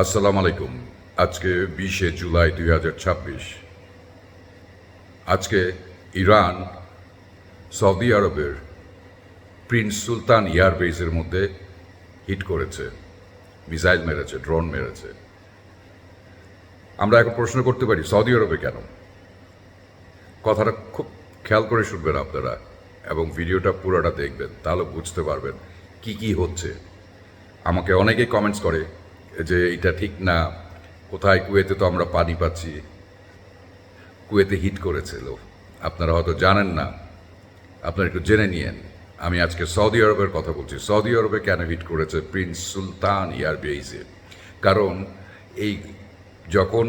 আসসালামু আলাইকুম। আজকে 20শে জুলাই 2026। আজকে ইরান সৌদি আরবের প্রিন্স সুলতান এয়ারবেসের মধ্যে হিট করেছে, মিসাইল মেরেছে, ড্রোন মেরেছে। আমরা এখন প্রশ্ন করতে পারি সৌদি আরবে কেন? কথাটা খুব খেয়াল করে শুনবেন আপনারা এবং ভিডিওটা পুরোটা দেখবেন, তাহলে বুঝতে পারবেন কি কি হচ্ছে। আমাকে অনেকেই কমেন্টস করে যে এটা ঠিক না, কোথায় কুয়েতে তো আমরা পানি পাচ্ছি, কুয়েতে হিট করেছিল। আপনারা হয়তো জানেন না, আপনারা একটু জেনে নিয়েন। আমি আজকে সৌদি আরবের কথা বলছি। সৌদি আরবে কেন হিট করেছে প্রিন্স সুলতান এয়ারবেসে? কারণ এই যখন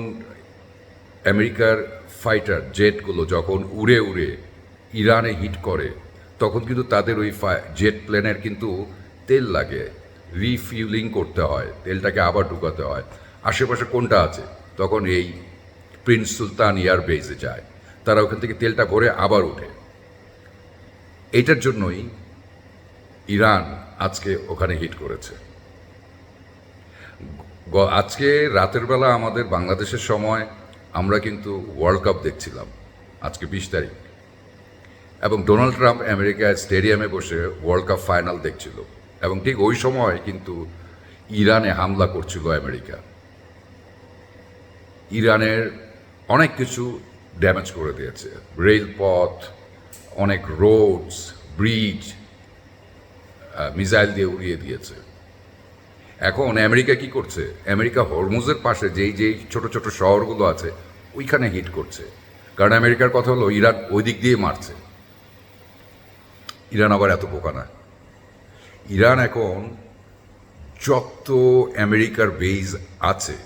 আমেরিকার ফাইটার জেটগুলো যখন উড়ে উড়ে ইরানে হিট করে, তখন কিন্তু তাদের ওই জেট প্লেনের কিন্তু তেল লাগে, রিফিউলিং করতে হয়, তেলটাকে আবার ঢুকাতে হয়। আশেপাশে কোনটা আছে, তখন এই প্রিন্স সুলতান এয়ারবেসে যায়, তারা ওখান থেকে তেলটা ভরে আবার উঠে। এইটার জন্যই ইরান আজকে ওখানে হিট করেছে। আজকে রাতের বেলা আমাদের বাংলাদেশের সময় আমরা কিন্তু ওয়ার্ল্ড কাপ দেখছিলাম, আজকে 20 তারিখ, এবং ডোনাল্ড ট্রাম্প আমেরিকার স্টেডিয়ামে বসে ওয়ার্ল্ড কাপ ফাইনাল দেখছিল, এবং ঠিক ওই সময় কিন্তু ইরানে হামলা করছিল আমেরিকা। ইরানের অনেক কিছু ড্যামেজ করে দিয়েছে, রেলপথ, অনেক রোডস, ব্রিজ মিসাইল দিয়ে উড়িয়ে দিয়েছে। এখন আমেরিকা কি করছে? আমেরিকা হরমুজের পাশে যেই ছোট ছোট শহরগুলো আছে ওইখানে হিট করছে, কারণ আমেরিকার কথা হলো ইরান ওই দিক দিয়ে মারছে। ইরান আবার এত বোকা না। ইরান এখন যত আমেরিকার বেজ আছে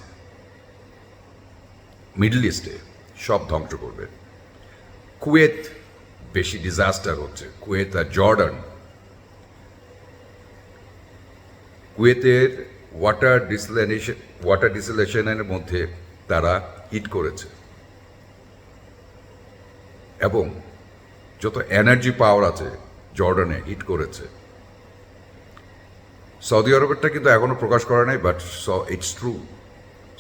মিডল ইস্টে সব ধ্বংস করবে। কুয়েত বেশি ডিজাস্টার হচ্ছে, কুয়েত আর জর্ডান। কুয়েতের ওয়াটার ডিসিলেশনের মধ্যে তারা হিট করেছে, এবং যত এনার্জি পাওয়ার আছে জর্ডানে হিট করেছে। সৌদি আরবেরটা কিন্তু এখনো প্রকাশ করা নাই, বাট ইটস ট্রু।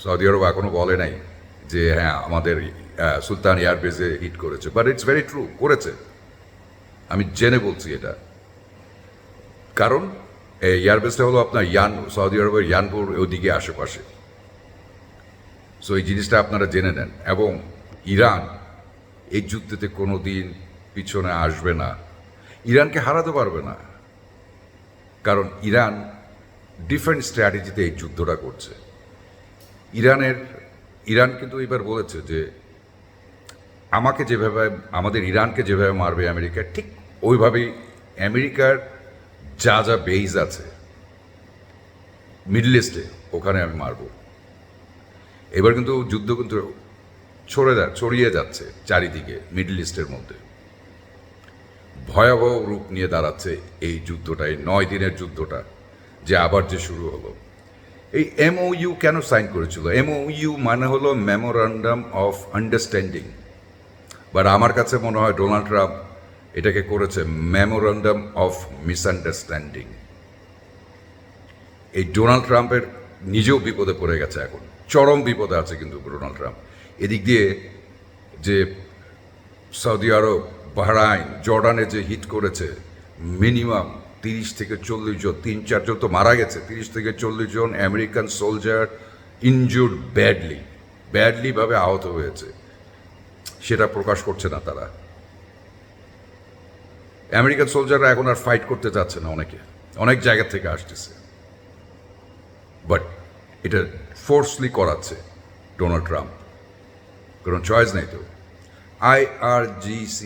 সৌদি আরব এখনো বলে নাই যে হ্যাঁ আমাদের সুলতান এয়ারবেসে হিট করেছে, বাট ইটস ভেরি ট্রু, করেছে। আমি জেনে বলছি এটা, কারণ এই এয়ারবেসটা হলো আপনার সৌদি আরবের ইয়ানপুর ওদিকে আশেপাশে। সো এই জিনিসটা আপনারা জেনে নেন। এবং ইরান এই যুদ্ধেতে কোনো দিন পিছনে আসবে না, ইরানকে হারাতে পারবে না, কারণ ইরান ডিফারেন্ট স্ট্র্যাটেজিতে এই যুদ্ধটা করছে। ইরান কিন্তু এবার বলেছে যে আমাদের ইরানকে যেভাবে মারবে আমেরিকা, ঠিক ওইভাবেই আমেরিকার যা যা বেইজ আছে মিডল ইস্টে ওখানে আমি মারব। এবার কিন্তু যুদ্ধ কিন্তু ছড়িয়ে যাচ্ছে চারিদিকে মিডল ইস্টের মধ্যে, ভয়াবহ রূপ নিয়ে দাঁড়াচ্ছে এই যুদ্ধটাই, 9 দিনের যুদ্ধটা যে আবার যে শুরু হলো। এই MOU কেন সাইন করেছিল? MOU মানে হলো মেমোরান্ডাম অফ আন্ডারস্ট্যান্ডিং, বাট আমার কাছে মনে হয় ডোনাল্ড ট্রাম্প এটাকে করেছে মেমোরান্ডাম অফ মিসআন্ডারস্ট্যান্ডিং। এই ডোনাল্ড ট্রাম্পের নিজেও বিপদে পড়ে গেছে, এখন চরম বিপদে আছে কিন্তু ডোনাল্ড ট্রাম্প। এদিক দিয়ে যে সৌদি আরব, বাহরাইন, জর্ডানে যে হিট করেছে, মিনিমাম 30 থেকে 40 জন, 3-4 জন তো মারা গেছে, 30 থেকে 40 জন আমেরিকান সোলজার ইনজুর্ড ব্যাডলি ভাবে আহত হয়েছে। সেটা প্রকাশ করছে না তারা। আমেরিকান সোলজাররা এখন আর ফাইট করতে চাচ্ছে না, অনেক জায়গা থেকে আসতেছে, বাট এটা ফোর্সলি করাচ্ছে ডোনাল্ড ট্রাম্প, কারণ চয়েস নেই তো। IRGC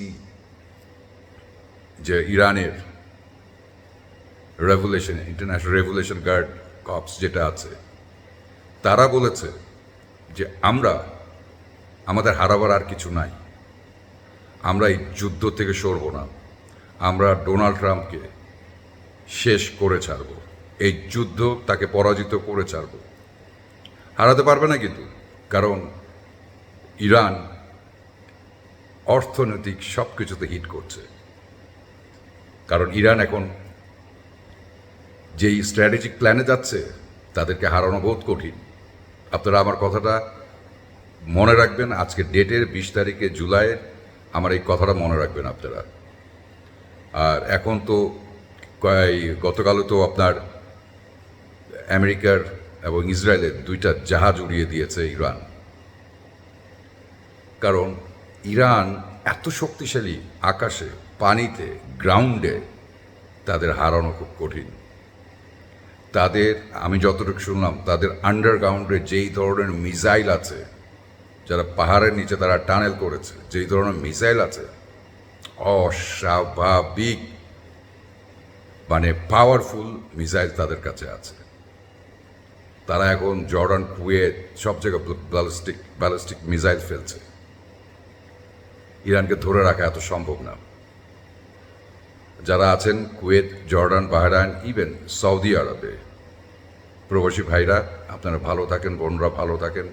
যে ইরানের ইন্টারন্যাশনাল রেভুলেশন গার্ড কপস যেটা আছে, তারা বলেছে যে আমাদের হারাবার আর কিছু নাই, আমরা এই যুদ্ধ থেকে সরব না, আমরা ডোনাল্ড ট্রাম্পকে শেষ করে ছাড়ব, এই যুদ্ধ তাকে পরাজিত করে ছাড়ব। হারাতে পারবে না কিন্তু, কারণ ইরান অর্থনৈতিক সব কিছুতে হিট করছে। কারণ ইরান এখন যেই স্ট্র্যাটেজিক প্ল্যানে যাচ্ছে, তাদেরকে হারানো বহুত কঠিন। আপনারা আমার কথাটা মনে রাখবেন। আজকে ডেটের 20 জুলাইয়ের আমার এই কথাটা মনে রাখবেন আপনারা। আর এখন তো গতকালও তো আপনার আমেরিকার এবং ইসরায়েলের 2টা জাহাজ উড়িয়ে দিয়েছে ইরান। কারণ ইরান এত শক্তিশালী, আকাশে, পানিতে, গ্রাউন্ডে তাদের হারানো খুব কঠিন। তাদের, আমি যতটুকু শুনলাম, তাদের আন্ডারগ্রাউন্ডে যেই ধরনের মিসাইল আছে, যারা পাহাড়ের নিচে তারা টানেল করেছে, যেই ধরনের মিসাইল আছে, অস্বাভাবিক, মানে পাওয়ারফুল মিসাইল তাদের কাছে আছে। তারা এখন জর্ডান, কুয়েত সব জায়গায় ব্যালিস্টিক মিসাইল ফেলছে। ইরানকে ধরে রাখা এত সম্ভব না। যারা আছেন Kuwait, Jordan, Bahrain, even Saudi আরবে, প্রবাসী ভাইরা, আপনারা ভালো থাকেন, বোনরা ভালো থাকেন,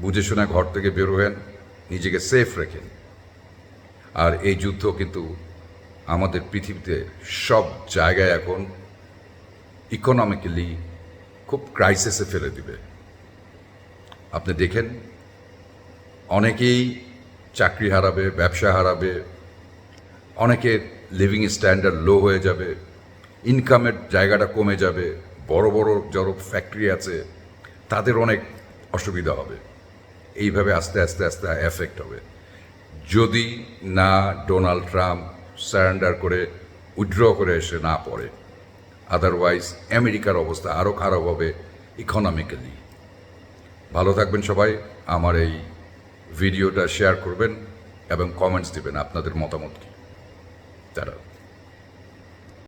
বুঝে শুনে ঘর থেকে বের হন, নিজেকে সেফ রেখেন। আর এই যুদ্ধ কিন্তু আমাদের পৃথিবীতে সব জায়গায় এখন ইকোনমিক্যালি খুব ক্রাইসিসে ফেলে দিবে। আপনি দেখেন, অনেকেই চাকরি হারাবে, ব্যবসা হারাবে, অনেকের লিভিং স্ট্যান্ডার্ড লো হয়ে যাবে, ইনকামের জায়গাটা কমে যাবে, বড় বড় যারা ফ্যাক্টরি আছে তাদের অনেক অসুবিধা হবে। এইভাবে আস্তে আস্তে আস্তে এফেক্ট হবে যদি না ডোনাল্ড ট্রাম্প সারেন্ডার করে উইথড্র করে এসে না পড়ে। আদারওয়াইজ আমেরিকার অবস্থা আরও খারাপ হবে ইকোনমিক্যালি। ভালো থাকবেন সবাই। আমার এই ভিডিওটা শেয়ার করবেন এবং কমেন্টস দিবেন আপনাদের মতামত কি। তারা